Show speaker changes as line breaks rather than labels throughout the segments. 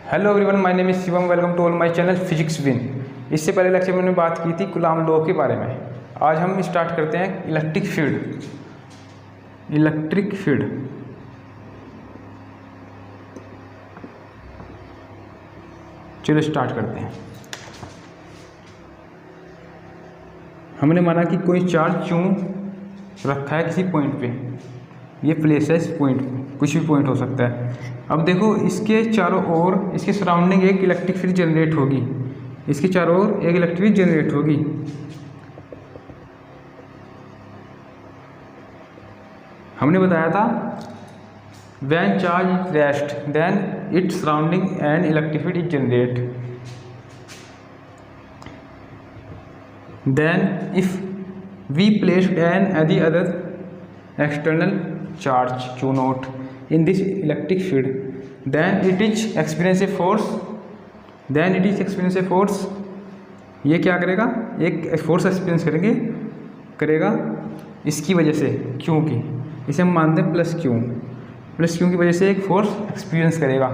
Hello everyone, my name is Shivam. Welcome to all my channel physics win. इससे पहले lecture में मैंने बात की थी कूलॉम लॉ के बारे में। आज हम स्टार्ट करते हैं इलेक्ट्रिक फील्ड। चलो स्टार्ट करते हैं। हमने माना कि कोई चार्ज क्यों रखा है किसी पॉइंट पे, ये प्लेस है इस पॉइंट पे, कुछ भी पॉइंट हो सकता है। अब देखो, इसके चारों ओर, इसके सराउंडिंग एक इलेक्ट्रिक फील्ड जनरेट होगी, इसके चारों ओर एक इलेक्ट्रिक फील्ड जनरेट होगी। हमने बताया था when charge is rest then its surrounding an electric field is generate. Then if we placed an any other external charge q naught in this electric field then it is experience a force। ये क्या करेगा, एक force experience करेगा इसकी वजह से, क्यों की, इसे हम मानते हैं प्लस क्यू की वजह से एक फोर्स एक्सपीरियंस करेगा।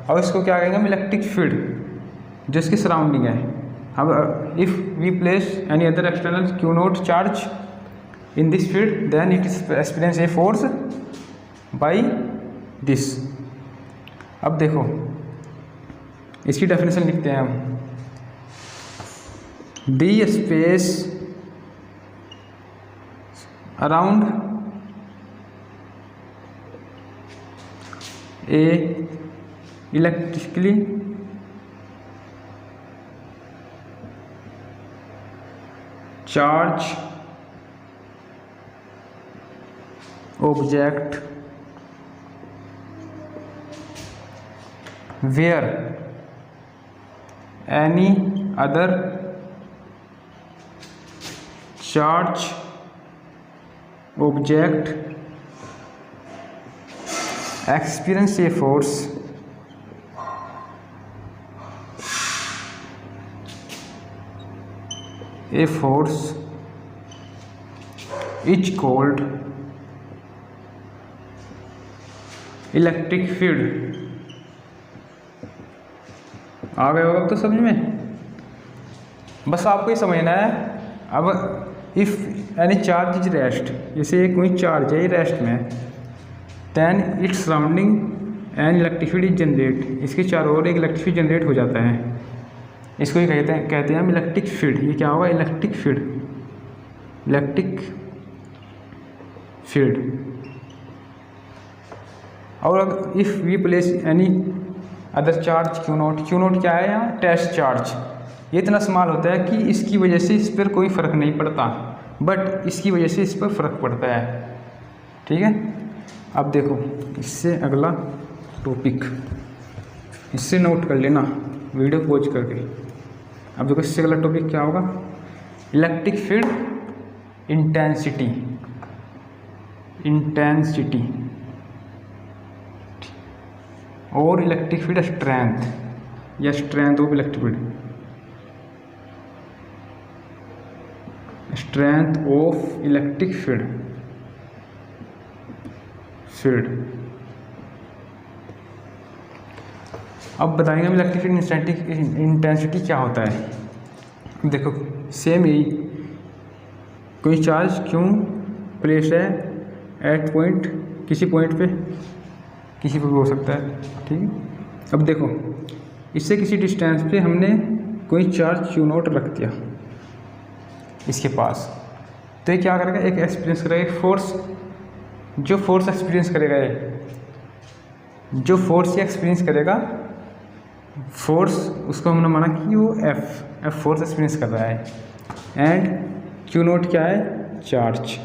और इसको क्या कहेंगे हम, इलेक्ट्रिक फील्ड जो इसकी सराउंडिंग है। अब if we place any other external q naught charge in this field then it is experience a force by this। अब देखो इसकी डेफिनेशन लिखते हैं हम। the space around a electrically charged object where any other charge object experience a force is called electric field. आ गए होगा तो समझ में, बस आपको ये समझना है। अब if any charge is rest, जैसे कोई चार्ज है ये रेस्ट में, then its surrounding an electric field is generate, इसके चारों ओर एक इलेक्ट्रिक फील्ड जनरेट हो जाता है। इसको ही कहते हैं हम इलेक्ट्रिक फील्ड। ये क्या होगा, इलेक्ट्रिक फील्ड। और if we place any other charge q naught क्या है यहाँ, टेस्ट चार्ज। ये इतना स्मॉल होता है कि इसकी वजह से इस पर कोई फ़र्क नहीं पड़ता, बट इसकी वजह से इस पर फ़र्क पड़ता है। ठीक है, अब देखो इससे अगला टॉपिक, इससे नोट कर लेना वीडियो पॉज करके। अब देखो इससे अगला टॉपिक क्या होगा, इलेक्ट्रिक फील्ड इंटेंसिटी और इलेक्ट्रिक फील्ड स्ट्रेंथ या strength of electric field, strength of electric field. अब बताएंगे हम इलेक्ट्रिक फील्ड इंटेंसिटी क्या होता है। देखो सेम यही, कोई चार्ज क्यों प्लेस है एट पॉइंट, किसी पॉइंट पे, किसी पर भी हो सकता है। ठीक है, अब देखो इससे किसी डिस्टेंस पे हमने कोई चार्ज क्यू नोट रख दिया इसके पास, तो ये क्या करेगा, एक एक्सपीरियंस करेगा, एक फोर्स। जो फोर्स एक्सपीरियंस करेगा, जो फोर्स ये एक्सपीरियंस करेगा, फोर्स उसको हमने माना कि वो एफ फोर्स एक्सपीरियंस कर रहा है। एंड क्यू नोट क्या है, चार्ज,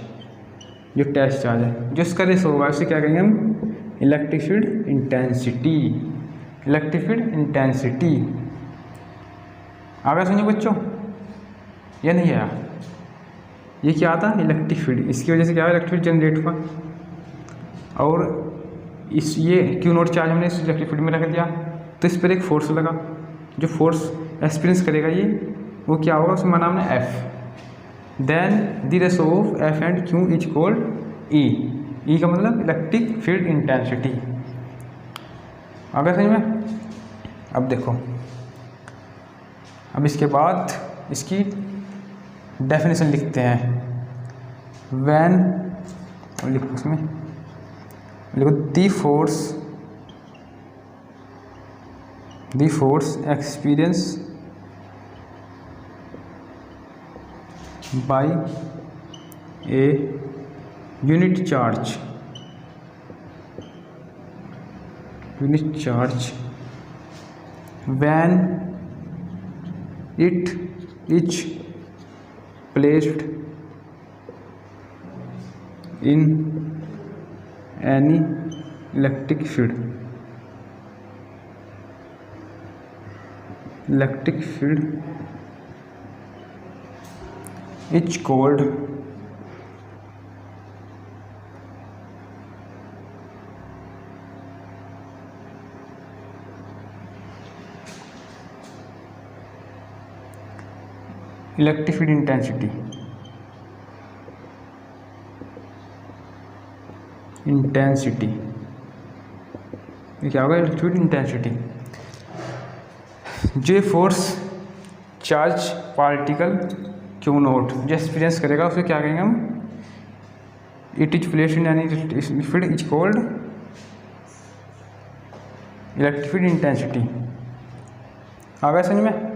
जो टेस्ट चार्ज है, जो इसका रेस होगा उसे क्या कहेंगे हम, इलेक्ट्रिक फील्ड इंटेंसिटी। आगे सुनिए बच्चों, ये नहीं आया, ये क्या था, इलेक्ट्रिक फील्ड। इसकी वजह से क्या है, इलेक्ट्रिक फील्ड जनरेट हुआ। और ये क्यू नोट चार्ज हमने इस इलेक्ट्रिक फील्ड में रख दिया, तो इस पर एक फोर्स लगा, जो फोर्स एक्सपीरियंस करेगा ये, वो क्या होगा, उसमें माना हमने F. Then the ratio of F and Q is called E. E का मतलब इलेक्ट्रिक फील्ड इंटेंसिटी। आगे समझ में, अब देखो, अब इसके बाद इसकी डेफिनेशन लिखते हैं। व्हेन, लिखो उसमें, लिखो the force experience by a unit charge when it is placed in any electric field is called electric field intensity. ये क्या होगा? Electric field intensity. जो force charge particle Q naught जो एक्सपीरियंस करेगा उसे क्या कहेंगे हम? It is placed in any field is called electric field intensity. आ गया समझ में?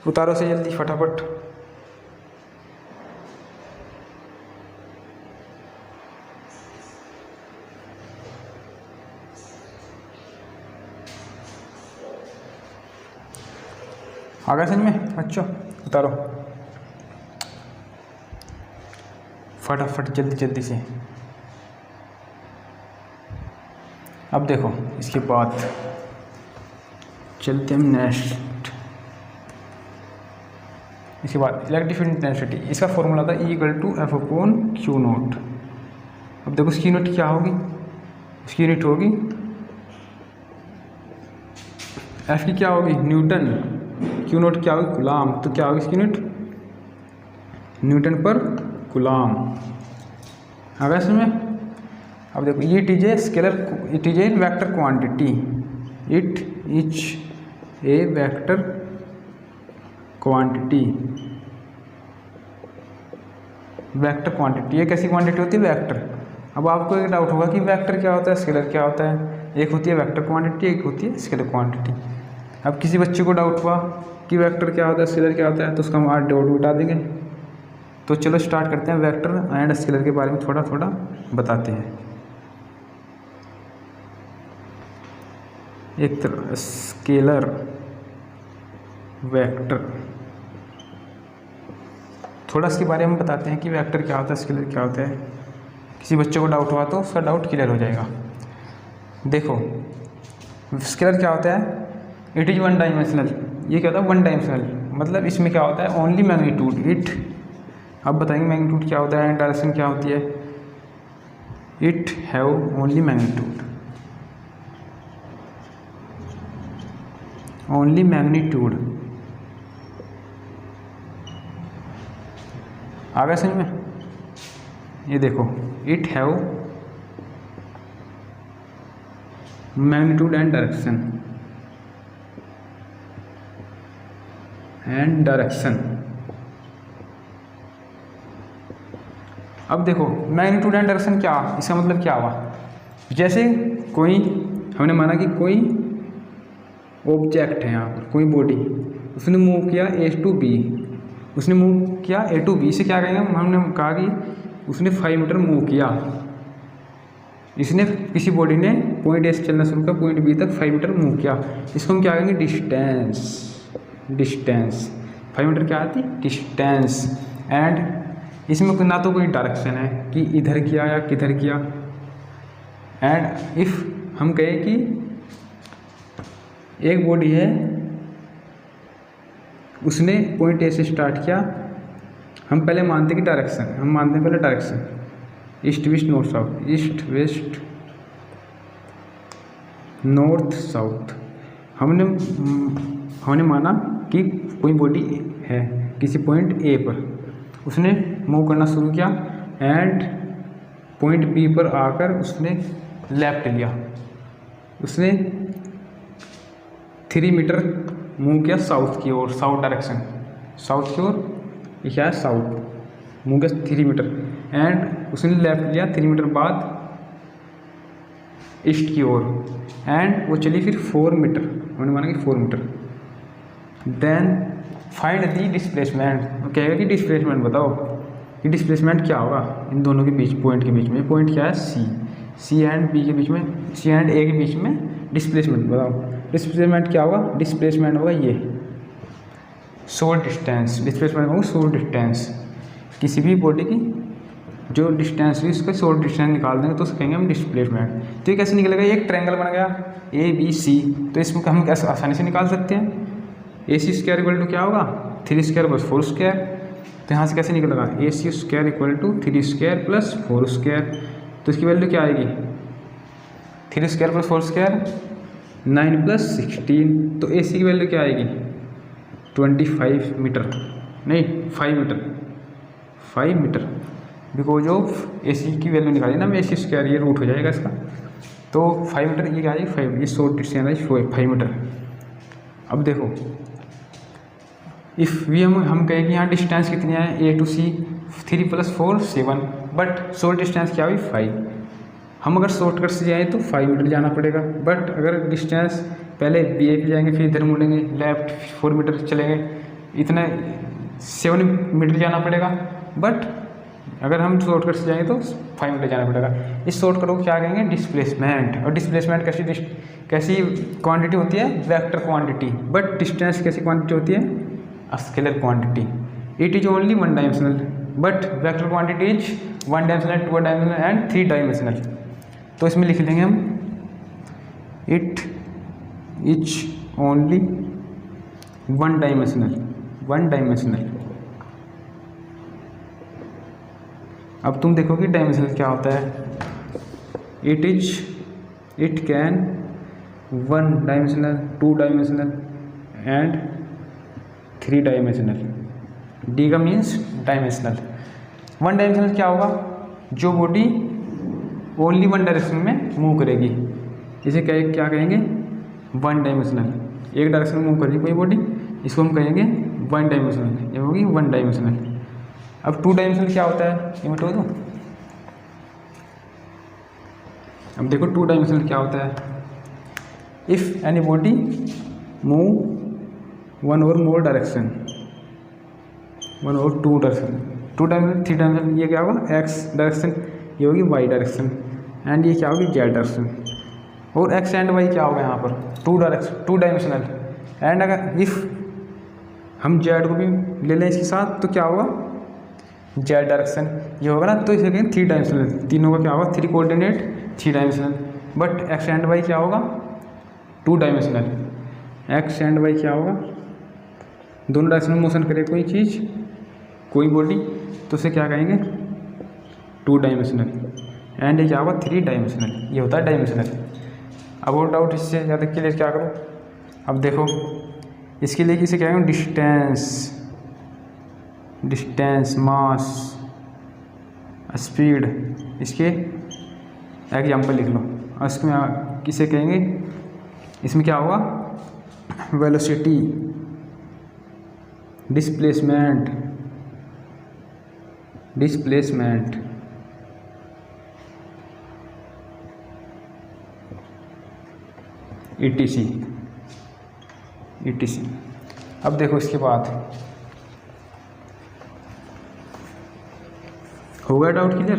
उतारो से जल्दी फटाफट। आ गया समझ में बच्चों? उतारो फटाफट, जल्दी जल्दी से। अब देखो इसके बाद चलते हम नेक्स्ट। इसके बाद इलेक्ट्रिक फील्ड इंटेंसिटी, इसका फॉर्मूला था E=F/Q0। अब देखो इसकी यूनिट क्या होगी? इसकी यूनिट होगी F की क्या होगी? न्यूटन। Q0 क्या होगी? कूलाम। तो क्या होगी इसकी यूनिट? न्यूटन पर कूलाम। आ गया इसमें? अब देखो ये it is a scalar, it is a vector quantity, it is a vector quantity. Vector quantity, ये कैसी क्वांटिटी होती है? वेक्टर। अब आपको एक डाउट होगा कि वेक्टर क्या होता है, स्केलर क्या होता है। एक होती है वेक्टर क्वांटिटी, एक होती है स्केलर क्वांटिटी। अब किसी बच्चे को डाउट हुआ कि वेक्टर क्या होता है, स्केलर क्या होता है, तो उसका हम आज डाउट उठा देंगे। तो चलो स्टार्ट करते हैं, वेक्टर एंड स्केलर के बारे में थोड़ा थोड़ा बताते हैं। एक तरह स्केलर, वेक्टर, थोड़ा इसके बारे में बताते हैं कि वेक्टर क्या होता है, स्केलर क्या होता है। किसी बच्चे को डाउट हुआ तो उसका डाउट क्लियर हो जाएगा। देखो स्केलर क्या होता है? It is one dimensional. ये क्या होता है? वन डायमेंशनल, मतलब इसमें क्या होता है? Only magnitude. इट, अब बताएंगे मैग्नीट्यूड क्या होता है, डायरेक्शन क्या होती है। It have only magnitude, only magnitude. आ गया समझ में? ये देखो it have magnitude and direction. अब देखो मैग्नीट्यूड एंड डायरेक्शन क्या, इसका मतलब क्या हुआ? जैसे कोई, हमने माना कि कोई ऑब्जेक्ट है यहाँ पर, कोई बॉडी, उसने मूव किया A to B, उसने मूव किया A to B से क्या कहेंगे? हमने कहा कि उसने 5 मीटर मूव किया। इसने, किसी बॉडी ने पॉइंट A से चलना शुरू किया, पॉइंट B तक 5 मीटर मूव किया। इसको हम क्या कहेंगे? डिस्टेंस। 5 मीटर क्या आती? डिस्टेंस। एंड इसमें ना तो कोई डायरेक्शन है कि इधर किया या किधर किया। एंड इफ़ हम कहें कि एक बॉडी है, उसने पॉइंट ए से स्टार्ट किया, हम पहले मानते कि डायरेक्शन, हम मानते हैं पहले direction, east west north south, east west north south. हमने माना कि कोई बॉडी है किसी पॉइंट ए पर, उसने मूव करना शुरू किया एंड पॉइंट बी पर आकर उसने लेफ्ट लिया, उसने 3 मीटर मूव किया साउथ की ओर, साउथ डायरेक्शन, साउथ की ओर, ये क्या है साउथ, मूव किया 3 मीटर, एंड उसने लेफ्ट लिया 3 मीटर बाद ईस्ट की ओर, एंड वो चली फिर 4 मीटर, उन्होंने माना कि 4 metre. Then find the displacement, कहेगा कि डिस्प्लेसमेंट बताओ कि डिस्प्लेसमेंट क्या होगा इन दोनों के बीच, पॉइंट के बीच में, पॉइंट क्या है सी एंड बी के बीच में, सी एंड ए के बीच में डिस्प्लेसमेंट बताओ। डिस्प्लेसमेंट क्या होगा, डिस्प्लेसमेंट होगा ये शॉर्ट डिस्टेंस, डिस्प्लेसमेंट होगा शॉर्ट डिस्टेंस, किसी भी बॉडी की जो डिस्टेंस हुई उसका शॉर्ट डिस्टेंस निकाल देंगे तो उसको कहेंगे हम डिस्प्लेसमेंट। तो ये कैसे निकलेगा, एक ट्रायंगल बन गया ए बी सी, तो इसमें हम कैसे आसानी से निकाल सकते हैं, ए सी स्क्वायर इक्वल टू क्या होगा 3 स्क्वायर प्लस 4 स्क्वायर, तो यहाँ से कैसे निकलेगा A C square equal to 3 square plus 4 square, तो इसकी वैल्यू क्या आएगी 3 स्क्वायर प्लस 4 स्क्वायर 9 प्लस 16, तो ए सी की वैल्यू क्या आएगी 25 मीटर, नहीं 5 मीटर, बिकॉज ऑफ ए सी की वैल्यू निकाली ना, मैं ए सी स्क्वायर ये रूट हो जाएगा इसका, तो 5 मीटर, ये क्या आएगी 5, ये शॉर्ट डिस्टेंस है 5 मीटर। अब देखो इफ़ वी हम कहें कि यहाँ डिस्टेंस कितनी है A to C 3 plus 4 7, but short distance क्या हुई 5, हम अगर शॉर्टकट से जाएँ तो 5 मीटर जाना पड़ेगा, बट अगर डिस्टेंस पहले बी ए पे जाएंगे फिर इधर मुड़ेंगे लेफ्ट 4 मीटर चलेंगे, इतना 7 मीटर जाना पड़ेगा, बट अगर हम शॉर्टकट से जाएंगे तो 5 मीटर जाना पड़ेगा। इस शॉर्टकट को क्या कहेंगे डिस्प्लेसमेंट, और डिस्प्लेसमेंट कैसी क्वांटिटी होती है वेक्टर क्वांटिटी, बट डिस्टेंस कैसी क्वांटिटी होती है scalar quantity, it is only 1 dimensional, but vector quantity is 1 dimensional 2 dimensional and 3 dimensional. तो इसमें लिख लेंगे हम इट इज ओनली 1 डायमेंशनल। अब तुम देखो कि डायमेंशनल क्या होता है, it can 1 dimensional 2 dimensional and 3 dimensional, D का मीन्स डायमेंशनल। 1 डायमेंशनल क्या होगा, जो बॉडी ओनली 1 डायरेक्शन में मूव करेगी, इसे क्या कहेंगे 1 डायमेंशनल, एक डायरेक्शन में मूव करेगी कोई बॉडी, इसको हम कहेंगे 1 डायमेंशनल, ये होगी 1 डायमेंशनल। अब 2 डायमेंशनल क्या होता है ये मैं बता दूँ। अब देखो 2 डायमेंशनल क्या होता है, इफ़ एनी बॉडी मूव 1 और मोर डायरेक्शन, 1 और 2 डायरेक्शन, 2 डायमेंशनल 3 डायमेंशनल, ये क्या होगा एक्स डायरेक्शन, ये होगी वाई डायरेक्शन, एंड ये क्या होगी जेड डायरेक्शन, और एक्स एंड वाई क्या होगा यहाँ पर 2 डायमेंशनल, एंड अगर इफ़ हम जेड को भी ले लें इसके साथ तो क्या होगा जेड डायरेक्शन, ये होगा ना, तो इसे कहेंगे 3 डायमेंशनल, तीनों का क्या होगा 3 coordinate 3 dimensional, but x and y क्या होगा 2 डायमेंशनल, एक्स एंड वाई क्या होगा दोनों डायरेक्शन में मोशन करे कोई चीज़ कोई बॉडी, तो उसे क्या कहेंगे 2 डायमेंशनल, एंड ये क्या होगा 3 डायमेंशनल, ये होता है डायमेंशनल। अब और डाउट इससे ज़्यादा क्लियर क्या करो, अब देखो इसके लिए किसे क्या कहेंगे डिस्टेंस मास स्पीड, इसके एग्जाम्पल लिख लो, और इसमें किसे कहेंगे, इसमें क्या होगा वेलोसिटी, डिस्प्लेसमेंट ETC। अब देखो इसके बाद हो गया doubt clear,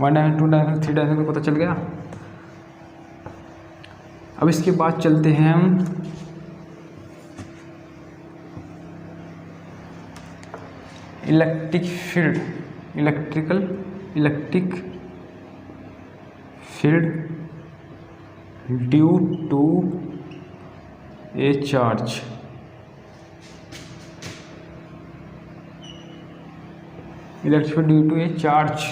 1 dimension 2 dimension 3 dimension को पता चल गया। अब इसके बाद चलते हैं हम electric field due to a charge. Electric field due to a charge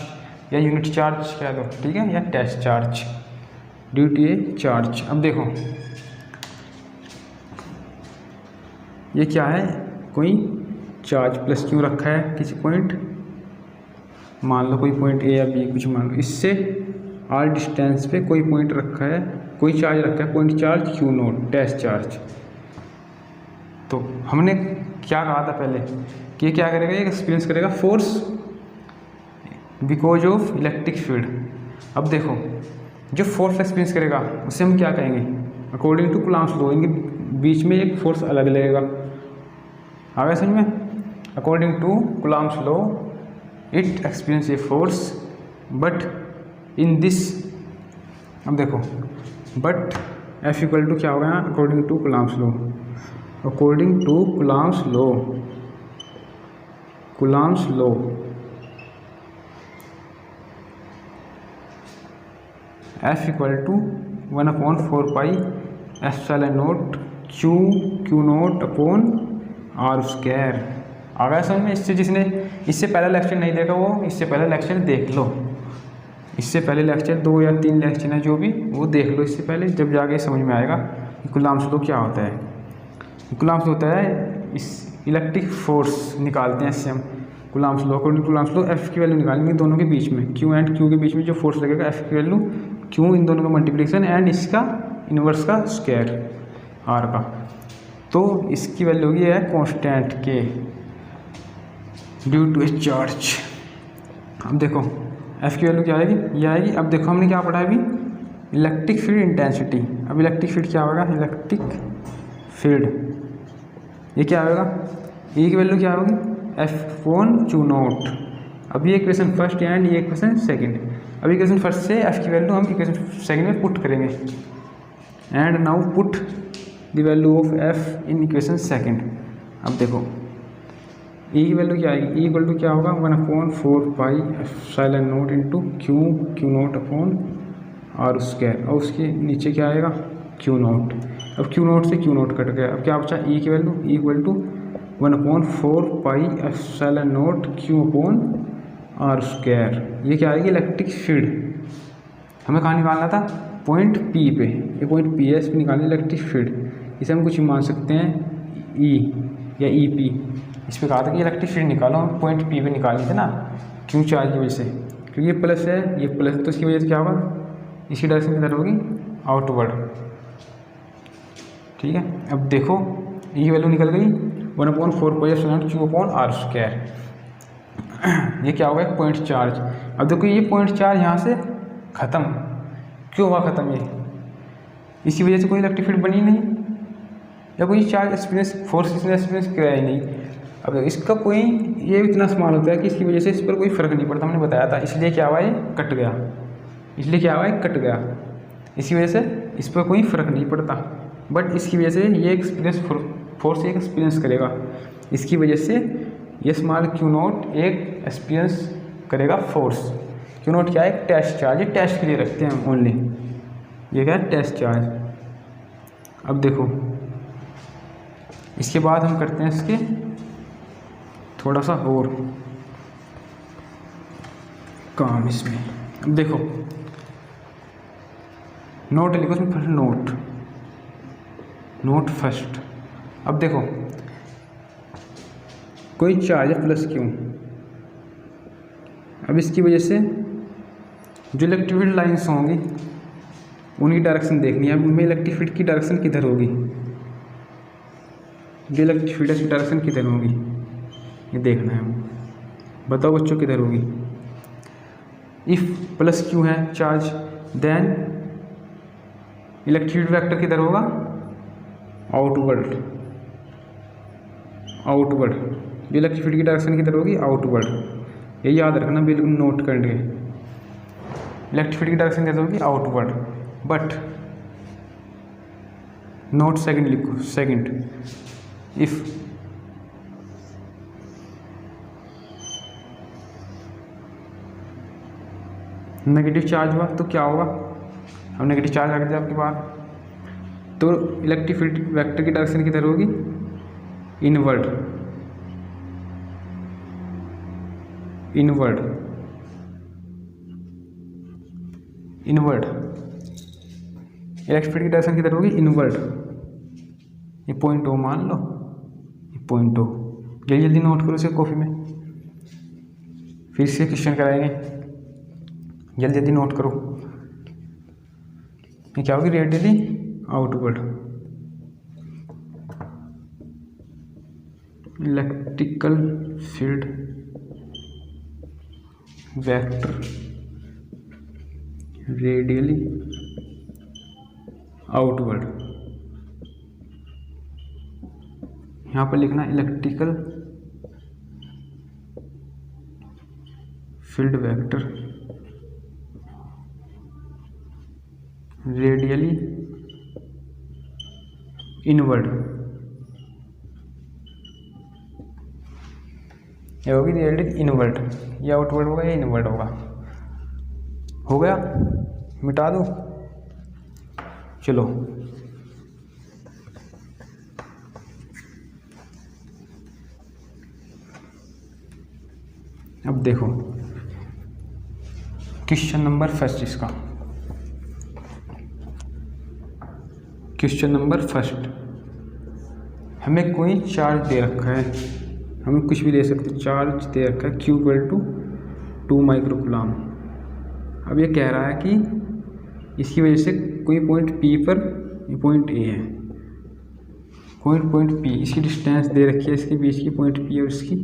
या यूनिट चार्ज कह दो, ठीक है, या test charge due to a charge. अब देखो ये क्या है, कोई चार्ज प्लस क्यों रखा है किसी पॉइंट, मान लो कोई पॉइंट ए या बी कुछ मान लो, इससे आर डिस्टेंस पे कोई पॉइंट रखा है कोई चार्ज रखा है point charge q naught test charge. तो हमने क्या कहा था पहले कि ये क्या करेगा, ये एक्सपीरियंस करेगा force because of electric field. अब देखो जो फोर्स एक्सपीरियंस करेगा उसे हम क्या कहेंगे, अकॉर्डिंग टू कूलम्ब्स लॉ इनके बीच में एक फोर्स अलग लगेगा। आ गया समझ में? According to Coulomb's law it experience a force but in this. अब देखो बट एफ इक्वल टू क्या होगा according to Coulomb's law, according to Coulomb's law, Coulomb's law F equal to 1/4 epsilon naught Q naught upon are square. आ गया समझ में? इससे पहले लेक्चर नहीं देखा वो इससे पहले लेक्चर देख लो, इससे पहले लेक्चर 2 या 3 लेक्चर है जो भी वो देख लो इससे पहले, जब जाके समझ में आएगा कि कूलम्ब्स लॉ क्या होता है। कूलम्ब्स लॉ होता है इस इलेक्ट्रिक फोर्स निकालते हैं इससे हम Coulomb's law, according to Coulomb's law F की वैल्यू निकालेंगे दोनों के बीच में, क्यू एंड क्यू के बीच में जो फोर्स लगेगा एफ की वैल्यू क्यू इन दोनों का मल्टीप्लिकेशन एंड इसका इन्वर्स का स्क्वायर आर का। तो इसकी वैल्यू होगी है कांस्टेंट के ड्यू टू ए चार्ज। अब देखो एफ की वैल्यू क्या आएगी, ये आएगी। अब देखो हमने क्या पढ़ा है अभी, इलेक्ट्रिक फील्ड इंटेंसिटी। अब इलेक्ट्रिक फील्ड क्या होगा, इलेक्ट्रिक फील्ड ये क्या होगा, ई की वैल्यू क्या होगी एफ अपॉन क्यू नॉट। अब ये इक्वेशन फर्स्ट एंड ये इक्वेशन सेकंड। अब इक्वेशन फर्स्ट से एफ की वैल्यू हम इक्वेशन सेकंड में पुट करेंगे and now put the value of F in equation second. अब देखो ई की वैल्यू क्या आएगी, ई इक्वल टू क्या होगा 1/4 epsilon naught into q naught upon are square, और उसके नीचे क्या आएगा क्यू नॉट। अब क्यू नॉट से क्यू नॉट कट गया, अब क्या बचा ई की value, E equal to 1/4 epsilon naught q upon are square. ये क्या आएगी इलेक्ट्रिक फील्ड। हमें कहाँ निकालना था, पॉइंट पी पे, ये पॉइंट पी है, इस पर निकालना इलेक्ट्रिक फील्ड। इसे हम कुछ मान सकते हैं ई या ई पी। इस पर कहा था कि इलेक्ट्रिक फील्ड निकालो, हम पॉइंट पी पे निकाली थी ना क्यों चार्ज की वजह से, क्योंकि ये प्लस है ये प्लस है, तो इसकी वजह से क्या होगा इसी डायरेक्शन की तरफ होगी आउटवर्ड। ठीक है, अब देखो ई की वैल्यू निकल गई 1/4 क्यू अपॉन आर स्क्वायर। ये क्या होगा पॉइंट चार्ज। अब देखो ये पॉइंट चार्ज यहाँ से ख़त्म, क्यों हुआ ख़त्म, ये इसी वजह से कोई इलेक्ट्रिक फील्ड बनी नहीं या कोई चार्ज एक्सपीरियंस फोर्स इसने एक्सपीरियंस किया ही नहीं। अब इसका कोई ये इतना इस्तेमाल होता है कि इसकी वजह से इस पर कोई फ़र्क नहीं पड़ता, हमने बताया था। इसलिए क्या हुआ ये कट गया, इसलिए क्या हुआ ये कट गया, इसी वजह से इस पर कोई फ़र्क नहीं पड़ता। बट इसकी वजह से ये एक्सपीरियंस फोर्स एक एक्सपीरियंस करेगा, इसकी वजह से ये स्मॉल क्यू नॉट एक एक्सपीरियंस करेगा फोर्स। क्यू नॉट क्या है, एक टेस्ट चार्ज, ये टेस्ट के लिए रखते हैं हम ओनली, ये क्या है टेस्ट चार्ज। अब देखो इसके बाद हम करते हैं इसके थोड़ा सा और काम इसमें। अब देखो नोट लिखो इसमें फर्स्ट, नोट फर्स्ट। अब देखो कोई चार्ज है प्लस क्यू, अब इसकी वजह से जो इलेक्ट्रिक फील्ड लाइन्स होंगी उनकी डायरेक्शन देखनी है। अब उनमें इलेक्ट्रिक फील्ड की डायरेक्शन किधर होगी, जो इलेक्ट्रिक फील्ड है उसकी डायरेक्शन किधर होगी ये देखना है हमें। बताओ बच्चों किधर होगी। इफ़ प्लस क्यू है charge then electric field vector किधर होगा, आउटवर्ड। जो इलेक्ट्रिक फील्ड की डायरेक्शन किधर होगी, आउटवर्ड। ये याद रखना बिल्कुल नोट करके, इलेक्ट्रिक फील्ड की डायरेक्शन किधर होगी, आउटवर्ड। बट नोट सेकंड लिखो, सेकंड इफ नेगेटिव चार्ज हुआ तो क्या होगा, हम नेगेटिव चार्ज रख दिया आपके पास, तो इलेक्ट्रिक फील्ड वेक्टर की डायरेक्शन किधर होगी, इनवर्ड। इलेक्ट्रिक फील्ड की डायरेक्शन किधर होगी, इनवर्ड। ये पॉइंट ओ मान लो, ये पॉइंट ओ, जल्दी जल्दी नोट करो इसे कॉपी में, फिर से क्वेश्चन कराएंगे, जल्दी जल्दी नोट करो। ये क्या होगी, radially outward. Electrical field vector radially outward, यहाँ पर लिखना electrical field vector radially inward. ये होगी रेडियली इनवर्ड, ये आउटवर्ड होगा, ये इनवर्ड होगा। हो गया, मिटा दो। चलो अब देखो क्वेश्चन नंबर फर्स्ट इसका। क्वेश्चन नंबर फर्स्ट, हमें कोई चार्ज दे रखा है, हमें कुछ भी दे सकते, चार्ज दे रखा है Q = 2 माइक्रोकूलम। अब ये कह रहा है कि इसकी वजह से कोई पॉइंट P पर, ये पॉइंट A है, कोई पॉइंट P, इसकी डिस्टेंस दे रखी है, इसके बीच की पॉइंट P और इसकी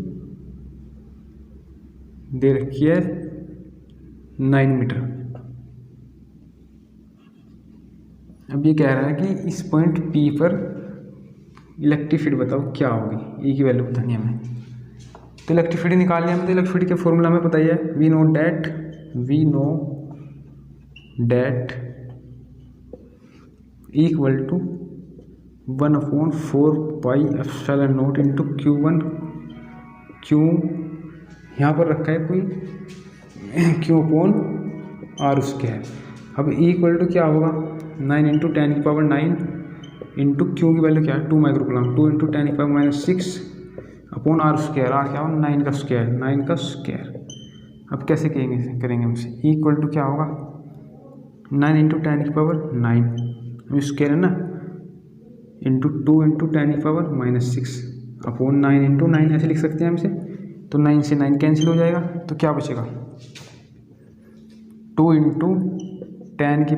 दे रखी है 9 मीटर। अब ये कह रहा है कि इस पॉइंट P पर इलेक्ट्रिक फील्ड बताओ क्या होगी, E की वैल्यू बतानी है हमें। तो इलेक्ट्रिक फील्ड निकालनी है हमें, तो इलेक्ट्रिक फील्ड के फॉर्मूला हमें पता ही है, we know that equal to 1/4 pi epsilon naught into Q1, Q यहाँ पर रखा है कोई Q/R²। अब इक्वल टू क्या होगा, 9 × 10⁹ इंटू Q की वैल्यू क्या है 2 माइक्रोकूलम, 2 × 10⁻⁶/R²। R क्या होगा 9 का स्क्वायर। अब कैसे करेंगे हमसे, इक्वल टू क्या होगा 9 × 10⁹, अब स्क्वायर है ना, इंटू 2 × 10⁻⁶/9 × 9 ऐसे लिख सकते हैं हमसे। तो 9 से 9 कैंसिल हो जाएगा, तो क्या बचेगा 2 × 10⁻⁹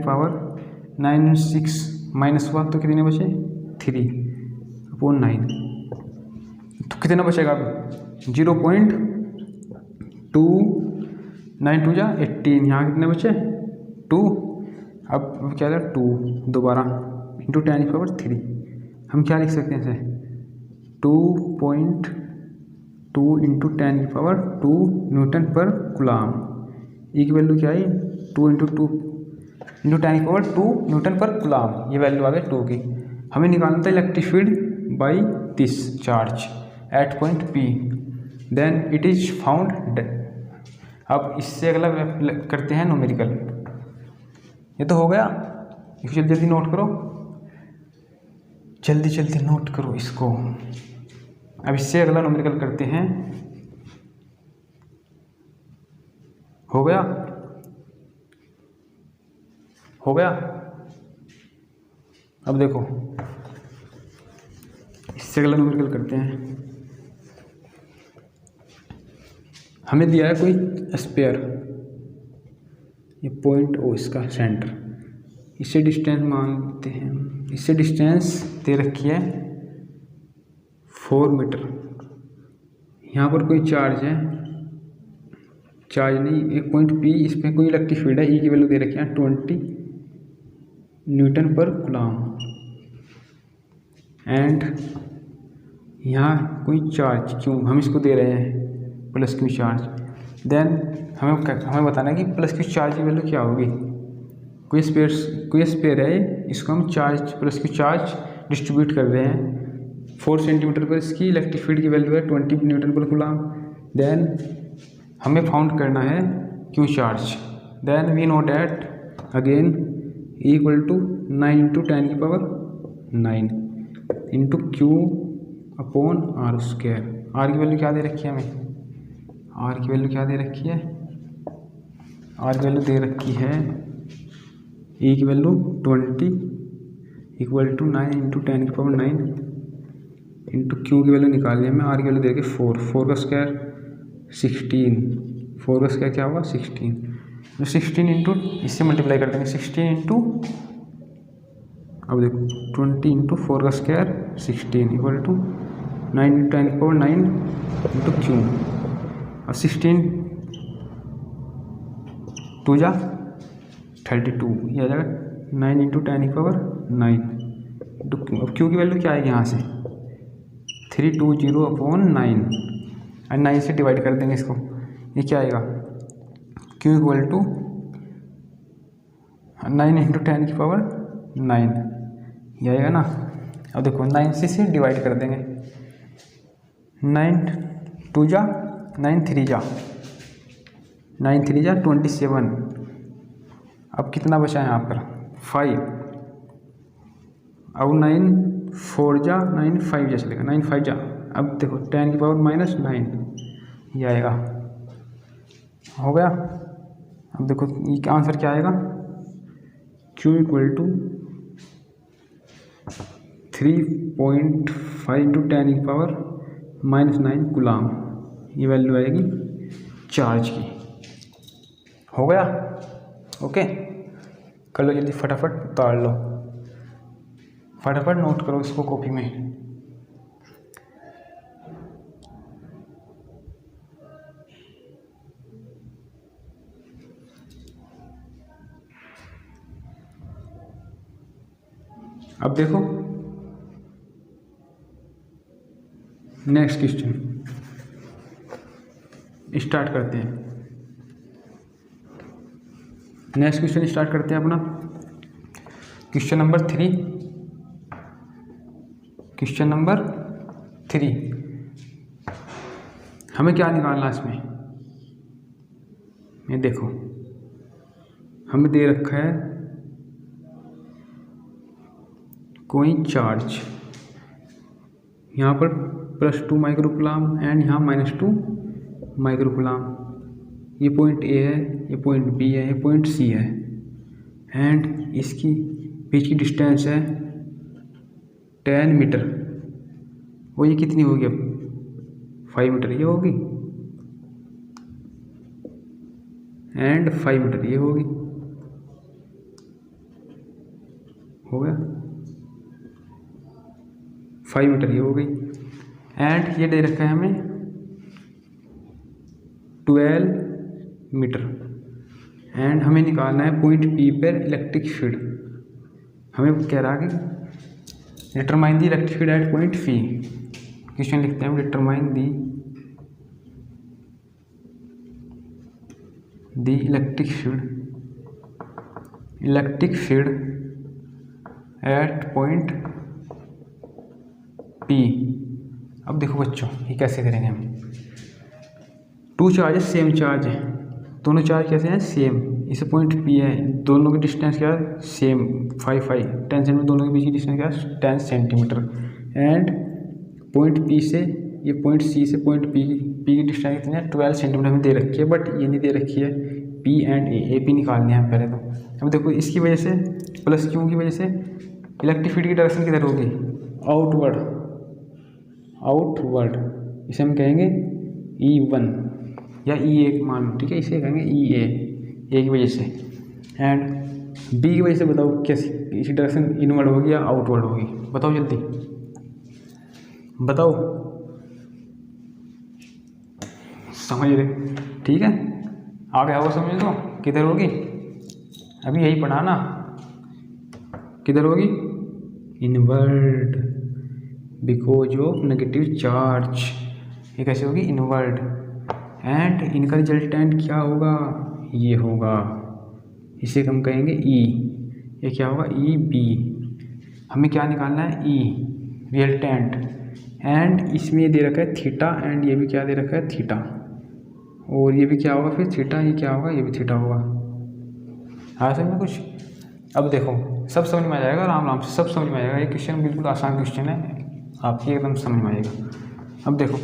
माइनस हुआ तो कितने बचे 3/9। तो कितना बचेगा अब 0.292 × 18, यहाँ कितने बचे 2। अब क्या था 2 दोबारा इंटू 10⁻3, हम क्या लिख सकते हैं इसे 2.2 × 10⁻2 न्यूटन पर कूलम। ई की वैल्यू क्या आई 2 × 2 × 10⁻2 न्यूटन पर कूलम, ये वैल्यू आ गई 2 की। हमें निकालना था electric field by this charge at point P, then it is found. अब इससे अगला करते हैं न्यूमेरिकल। ये तो हो गया, इसको जल्दी जल्दी नोट करो, जल्दी जल्दी नोट करो इसको। अब इससे अगला न्यूमेरिकल करते हैं। हो गया, हो गया। अब देखो इससे अगला न्यूमेरिकल करते हैं। हमें दिया है कोई स्फीयर, ये पॉइंट O इसका सेंटर, इससे डिस्टेंस मानते हैं, इससे डिस्टेंस दे रखी है 4 मीटर। यहाँ पर कोई चार्ज है, चार्ज नहीं, एक पॉइंट P, इसमें कोई इलेक्ट्रिक फील्ड है, E की वैल्यू दे रखी है 20 न्यूटन पर कूलम। एंड यहाँ कोई चार्ज Q, हम इसको दे रहे हैं +Q चार्ज। देन हमें बताना है कि +Q चार्ज की वैल्यू क्या होगी। कोई स्पेयर है, इसको हम +Q चार्ज डिस्ट्रीब्यूट कर रहे हैं 4 सेंटीमीटर पर, इसकी इलेक्ट्रिक फील्ड की वैल्यू है 20 न्यूटन पर कूलम। देन हमें फाउंड करना है Q charge. Then we know that again equal to 9 × 10⁻9 into Q/R²। R की वैल्यू क्या दे रखी है हमें, R की वैल्यू क्या दे रखी है, R की वैल्यू दे रखी है E की वैल्यू 20 = 9 × 10⁹ इंटू Q की वैल्यू निकालनी है हमें। R की वैल्यू दे रखी 4 का स्क्वायर 16, 4 का स्क्वायर क्या होगा 16। तो 16 इंटू इससे मल्टीप्लाई कर देंगे, 16 × अब देखो 20 इंटू 4 का स्क्वायर 16 इक्वल टू 9 इंटू 10 की पावर 9 इंटू क्यू। अब 16 2 जा 32, ये आ जाएगा 9 इंटू 10 की पावर 9 इंटू क्यू। अब क्यू की वैल्यू क्या आएगी यहाँ से 320/9 और 9 से डिवाइड कर देंगे इसको। ये क्या आएगा क्यू इक्वल टू 9 इंटू 10 की पावर 9, ये आएगा ना। अब देखो 9 से इसे डिवाइड कर देंगे, 9 2 जा 9 3 जा 9 3 जा 27। अब कितना बचा है यहाँ पर 5। अब 9 4 जा 9 5 जा चलेगा 9 5 जा। अब देखो 10 की पावर -9, ये आएगा, हो गया। अब देखो ये आंसर क्या आएगा Q इक्वल टू 3.5 इंटू 10 की पावर -9 गुलाम, ये वैल्यू आएगी चार्ज की। हो गया, ओके। कर लो जल्दी, फटाफट उतार लो, फटाफट नोट करो इसको कॉपी में। अब देखो नेक्स्ट क्वेश्चन स्टार्ट करते हैं। नेक्स्ट क्वेश्चन स्टार्ट करते हैं अपना क्वेश्चन नंबर 3। क्वेश्चन नंबर 3 हमें क्या निकालना है इसमें, ये देखो हमें दे रखा है कोई चार्ज, यहाँ पर +2 माइक्रोकुलाम एंड यहाँ -2 माइक्रोकुलाम। ये पॉइंट ए है, ये पॉइंट बी है, ये पॉइंट सी है एंड इसकी बीच की डिस्टेंस है 10 मीटर। और ये कितनी होगी अब 5 मीटर ये होगी एंड 5 मीटर ये होगी, हो गया 5 मीटर ये हो गई। एंड ये दे रखा है हमें 12 मीटर एंड हमें निकालना है पॉइंट पी पर इलेक्ट्रिक फील्ड। हमें कह रहा है कि determine the electric field at point P. Question लिखते हैं हम, determine the electric field at point P. अब देखो बच्चों ये कैसे करेंगे हम, 2 चार्जेस सेम चार्ज है, दोनों चार्ज कैसे हैं सेम, इसे पॉइंट पी है, दोनों की डिस्टेंस क्या है सेम 5 10 सेंटीमीटर, दोनों के बीच की डिस्टेंस क्या है 10 सेंटीमीटर। एंड पॉइंट पी से ये पॉइंट सी से पॉइंट पी की डिस्टेंस कितनी है 12 सेंटीमीटर हमें दे रखी है, बट ये नहीं दे रखी है पी एंड ए पी निकालनी है पहले तो। अब देखो इसकी वजह से प्लस क्यू की वजह से इलेक्ट्रिक फील्ड की डायरेक्शन किधर होगी आउटवर्ड, इसे हम कहेंगे E1 या E1 मान लो, ठीक है, इसे कहेंगे ए की वजह से। एंड बी की वजह से बताओ कैसी, इसी डायरेक्शन इनवर्ड होगी या आउटवर्ड होगी, बताओ जल्दी बताओ, समझ रहे, ठीक है, आ गया वो समझ लो किधर होगी, अभी यही पढ़ा ना, किधर होगी inward because of negative charge, ये कैसे होगी इनवर्ड। एंड इनका रिजल्टेंट क्या होगा ये होगा, इसे हम कहेंगे ई, ये क्या होगा ई बी। हमें क्या निकालना है ई रिजल्टेंट, एंड इसमें ये दे रखा है थीटा एंड ये भी क्या दे रखा है थीटा, और ये भी क्या होगा फिर थीटा, ये क्या होगा ये भी थीटा होगा। हाँ समझ में कुछ, अब देखो सब समझ में आ जाएगा, आराम से सब समझ में आ जाएगा, ये क्वेश्चन बिल्कुल आसान क्वेश्चन है, आपकी एकदम समझ में आएगा। अब देखो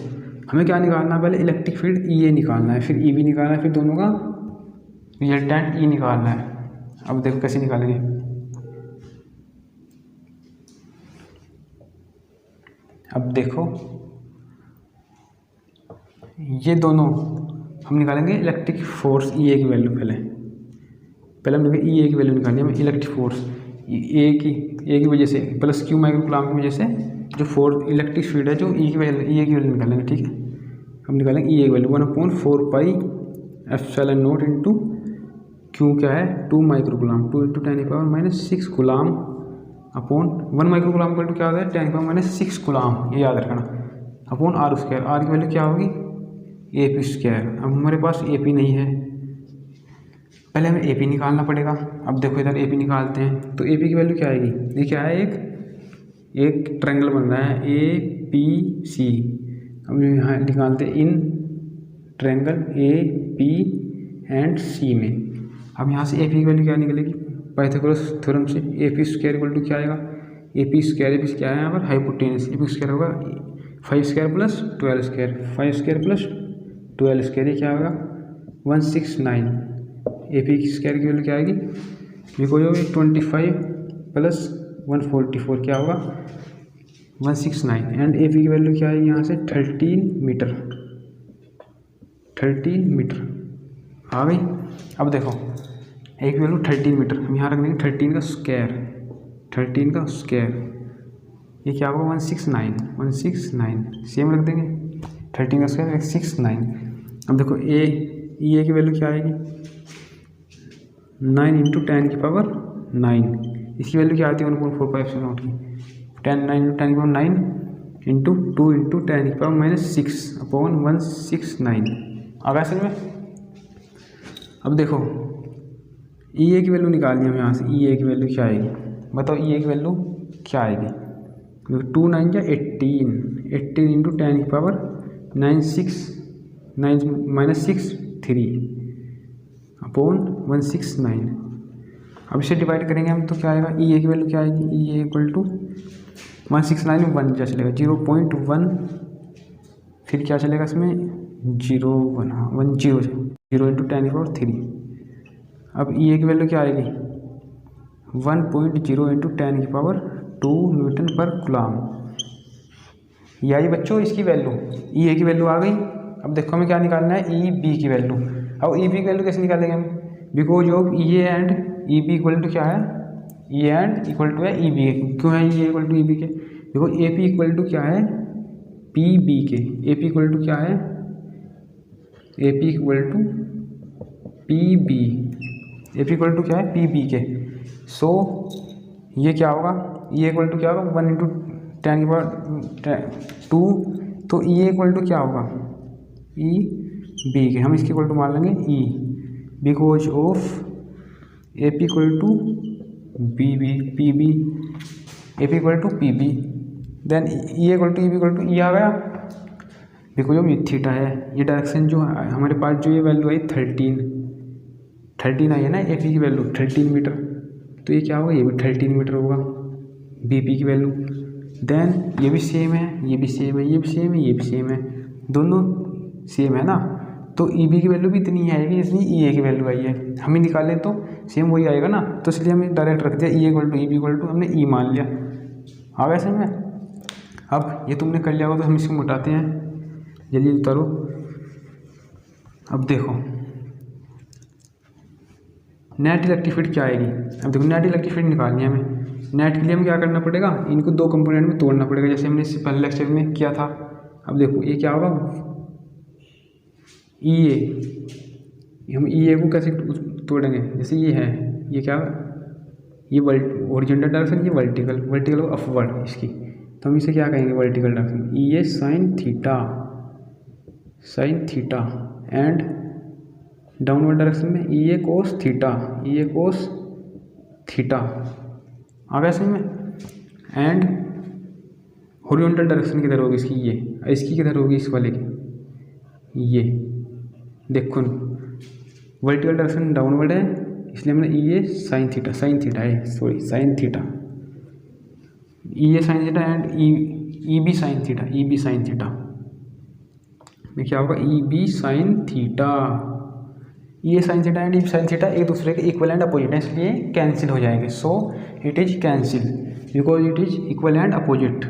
हमें क्या निकालना है, पहले इलेक्ट्रिक फील्ड ई ए निकालना है, फिर ई बी निकालना है, फिर दोनों का रिजल्टेंट ई निकालना है। अब देखो कैसे निकालेंगे, अब देखो ये दोनों हम निकालेंगे इलेक्ट्रिक फोर्स ई ए की वैल्यू, पहले हम ई ए की वैल्यू निकालेंगे, हमें इलेक्ट्रिक फोर्स ए की वजह से प्लस क्यू माइक्रो कूलम की वजह से जो फोर्स इलेक्ट्रिक फील्ड है जो ई की वैल्यू निकालेंगे। ठीक है, हम निकालेंगे ई की value 1/4 pi epsilon naught into Q क्या है 2 micro coulomb, 2 × 10⁻⁻6 coulomb upon 1 micro coulomb का क्या होता है 10⁻⁻6 कूलम, ये याद रखना, अपॉन आर स्क्वायर। आर की वैल्यू क्या होगी AP²। अब हमारे पास AP नहीं है, पहले हमें AP निकालना पड़ेगा। अब देखो इधर AP निकालते हैं तो AP की वैल्यू क्या आएगी, ये क्या है एक ट्रायंगल बन रहा है APC। हम यहाँ निकालते हैं in triangle AP and C में। अब यहाँ से AP की वैल्यू क्या निकलेगी पाइथागोरस थ्योरम से, AP² क्या आएगा, AP² क्या है यहाँ पर हाइपोटेनस, AP² होगा 5² + 12², 5² + 12², ये क्या होगा 169। AP² की वैल्यू क्या आएगी, ये कोई होगी 25 + 144 क्या होगा 169। एंड AP की वैल्यू क्या है यहाँ से 13 मीटर, 13 मीटर आ गई। अब देखो एक वैल्यू 13 मीटर, हम यहाँ रख देंगे 13 का स्क्वायर, 13 का स्क्वायर, ये क्या होगा 169 सेम रख देंगे, 13 का स्क्वायर 169। अब देखो ए की वैल्यू क्या आएगी 9 × 10⁻9, इसकी वैल्यू क्या आती है 1/4 पाई एप्सिलॉन नॉट की, 9 × 10⁻9 इंटू 2 × 10⁻6 अपॉन 169। आ गया समझ में। अब देखो EA की वैल्यू निकालनी है हम यहाँ से, EA की वैल्यू क्या आएगी बताओ, EA की वैल्यू क्या आएगी 2 9 या 18 × 10⁻9 3 अपॉन 169। अब इसे डिवाइड करेंगे हम तो क्या आएगा, EA की वैल्यू क्या आएगी, EA = 169 में 1 क्या चलेगा 0.1, फिर क्या चलेगा इसमें 0 1 0 × 10⁻3। अब EA की वैल्यू क्या आएगी 1.0 × 10⁻2 न्यूटन पर कूलम। ये आई बच्चों इसकी वैल्यू, EA की वैल्यू आ गई। अब देखो हमें क्या निकालना है EB की वैल्यू। अब EB की वैल्यू कैसे निकालेंगे हम, because of EA and EB equal to क्या है, EA एंड इक्वल टू है EB के। क्यों है EA इक्वल टू EB के, देखो AP इक्वल टू क्या है PB के, AP इक्वल टू क्या है AP equal to PB, AP equal to क्या है PB के। सो ये क्या होगा, EA इक्वल टू क्या होगा 1 × 10⁻2, तो EA इक्वल टू क्या होगा EB के, हम इसके इक्वल टू मान लेंगे E, because of AP equal to PB, AP equal to PB, then EA equal to EB equal to E आ गया। देखो जो ये थीटा है, ये डायरेक्शन जो हमारे पास जो ये वैल्यू आई 13 आई है ना AP की वैल्यू 13 मीटर, तो ये क्या होगा ये भी 13 मीटर होगा BP की वैल्यू। देन ये भी सेम है, ये भी सेम है, ये भी सेम है, ये भी सेम है, दोनों सेम है ना, तो EB की वैल्यू भी इतनी आएगी जितनी EA की वैल्यू आई है। हमें निकालें तो सेम वही आएगा ना, तो इसलिए हमने डायरेक्ट रख दिया EA equal to EB equal to हमने E मान लिया। आ गया समझ में। अब ये तुमने कर लिया होगा तो हम इसको मिटाते हैं, जल्दी उतारो। अब देखो नेट इलेक्ट्रिक फील्ड क्या आएगी, अब देखो नेट इलेक्ट्रिक फील्ड निकालनी है हमें। नेट के लिए हमें क्या करना पड़ेगा, इनको 2 कंपोनेंट में तोड़ना पड़ेगा, जैसे हमने इससे पहले लेक्चर में किया था। अब देखो ये क्या होगा EA, हम EA को कैसे तोड़ेंगे, जैसे ये है, ये क्या ये हॉरिजॉन्टल डायरेक्शन, ये वर्टिकल अपवर्ड इसकी, तो हम इसे क्या कहेंगे vertical direction EA sin theta and downward direction में EA cos थीटा। आ गया समझ में। एंड हॉरिजॉन्टल डायरेक्शन किधर होगी इसकी, ये इसकी किधर होगी इस वाले की, ये देखो वर्टिकल डायरेक्शन डाउनवर्ड है, इसलिए हमने EA sin थीटा है, sin theta EA sin theta and EB sin theta में क्या होगा EB sin theta. EA sin theta and EB sin theta एक दूसरे के इक्वल एंड अपोजिट है, इसलिए कैंसिल हो जाएंगे। So it is cancel because it is equal and opposite,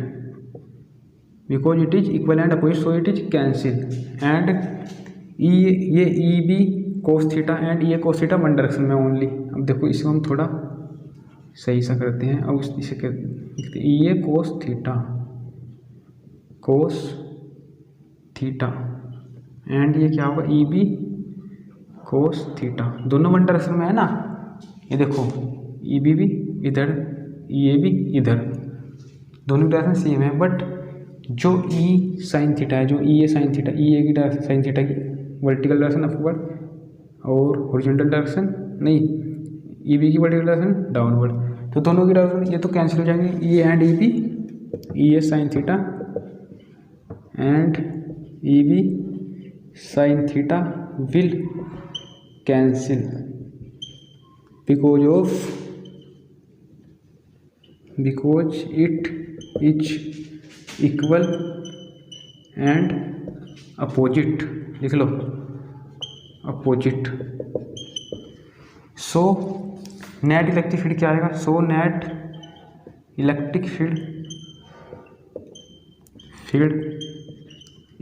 so it is cancel. And ये EB cos theta and EA cos theta one direction में only. अब देखो इसको हम थोड़ा सही सा करते हैं। अब इसे लिखते हैं ई ए कोस थीटा एंड ये क्या होगा ई बी कोस थीटा। दोनों वन डायरेक्शन में है ना, ये देखो ई बी भी इधर, ई ए भी इधर, दोनों डायरेक्शन सेम है। बट जो ई साइन थीटा है, जो ई A sine theta, E A की डायरेक्शन साइन थीटा की वर्टिकल डायरेक्शन अपवर्ड और हॉरिजॉन्टल डायरेक्शन नहीं, ई बी की वर्टिकल डायरेक्शन डाउनवर्ड। तो दोनों की डायरेक्शन ये तो कैंसिल हो जाएंगे, E A and E B, E A sine theta and E B sine theta will cancel because it is equal and opposite, लिख लो opposite। So net electric field क्या आएगा, so net electric field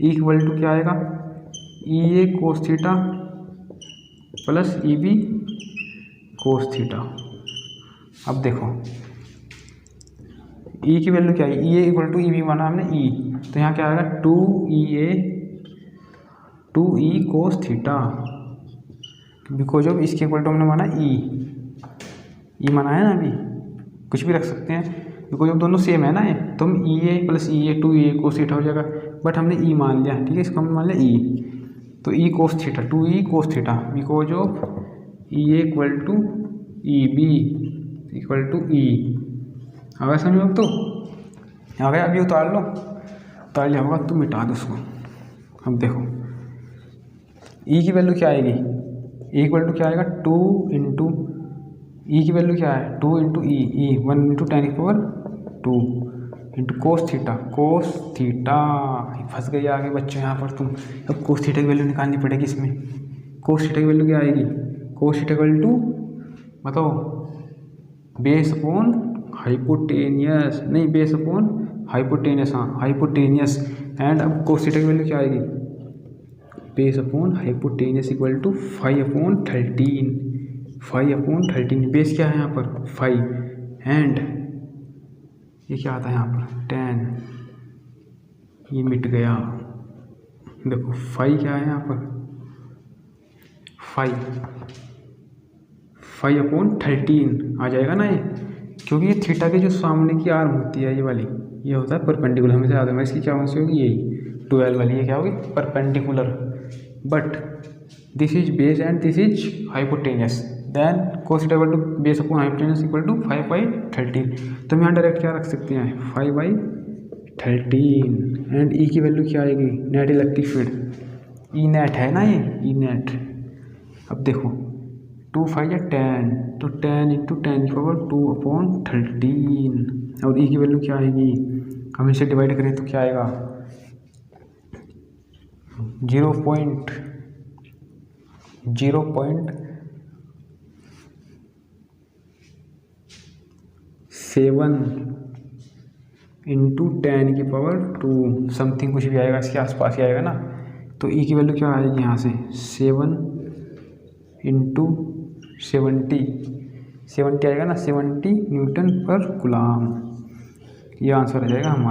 equal to क्या आएगा, ई ए cos theta plus E B cos theta. अब देखो E की value क्या है, E A equal to E B माना हमने ई, तो यहाँ क्या आएगा 2 E cos theta, because of इसके इक्वल टू हमने माना ई माना है ना, अभी कुछ भी रख सकते हैं बिकॉज ऑफ दोनों सेम है ना ये, तो हम ई ए प्लस ई ए 2 ई कोस थीटा हो जाएगा। बट हमने ई मान लिया, ठीक है, इसको हमने मान लिया ई, तो E cos theta 2 E cos theta because of E A equal to E B equal to E. आ गया समझो, अब तो आ गया, अभी उतार लो, उतार लिया होगा तो मिटा दो उसको। अब देखो ई की वैल्यू क्या आएगी, ई इक्वल टू क्या आएगा 2 इंटू ई की वैल्यू क्या है 2 इंटू ई 1 इंटू 10⁻² इंटू कोस थीटा फंस गई आगे बच्चों यहाँ पर तुम। अब कोस थीटा की वैल्यू निकालनी पड़ेगी इसमें। कोस थीटा की वैल्यू क्या आएगी, कोस थीटा इक्वल टू बताओ बेस अपॉन हाइपोटेनियस, नहीं बेस अपॉन हाइपोटेनियस, हाँ हाइपोटेनियस। एंड अब कोस थीटा की वैल्यू क्या आएगी, base upon hypotenuse equal to 5/13, 5/13। Base क्या है यहाँ पर 5 एंड ये क्या आता है यहाँ पर 10, ये मिट गया। देखो 5 क्या है यहाँ पर 5/13 आ जाएगा ना ये, क्योंकि ये थीटा के जो सामने की आर्म होती है ये वाली, ये होता है परपेंडिकुलर, हमेशा याद है। इसकी क्या कौन सी होगी, यही 12 वाली, ये क्या होगी perpendicular. But this is base and this is hypotenuse, then cos theta equal to base upon hypotenuse equal to 5/13। तो हम यहाँ डायरेक्ट क्या रख सकते हैं 5/13 एंड ई की वैल्यू क्या आएगी, net electric field E net है ना, ये ई नेट। अब देखो 2 5 10, तो 10 इंटू 10⁻²/13 और ई की वैल्यू क्या आएगी, हम इसे डिवाइड करें तो क्या आएगा 0.07 इंटू 10⁻² समथिंग कुछ भी आएगा, इसके आसपास ही आएगा ना। तो ई की वैल्यू क्या आएगी यहाँ से 7 इंटू 70 आएगा ना, 70 न्यूटन पर कूलम, ये आंसर आ जाएगा हमारा।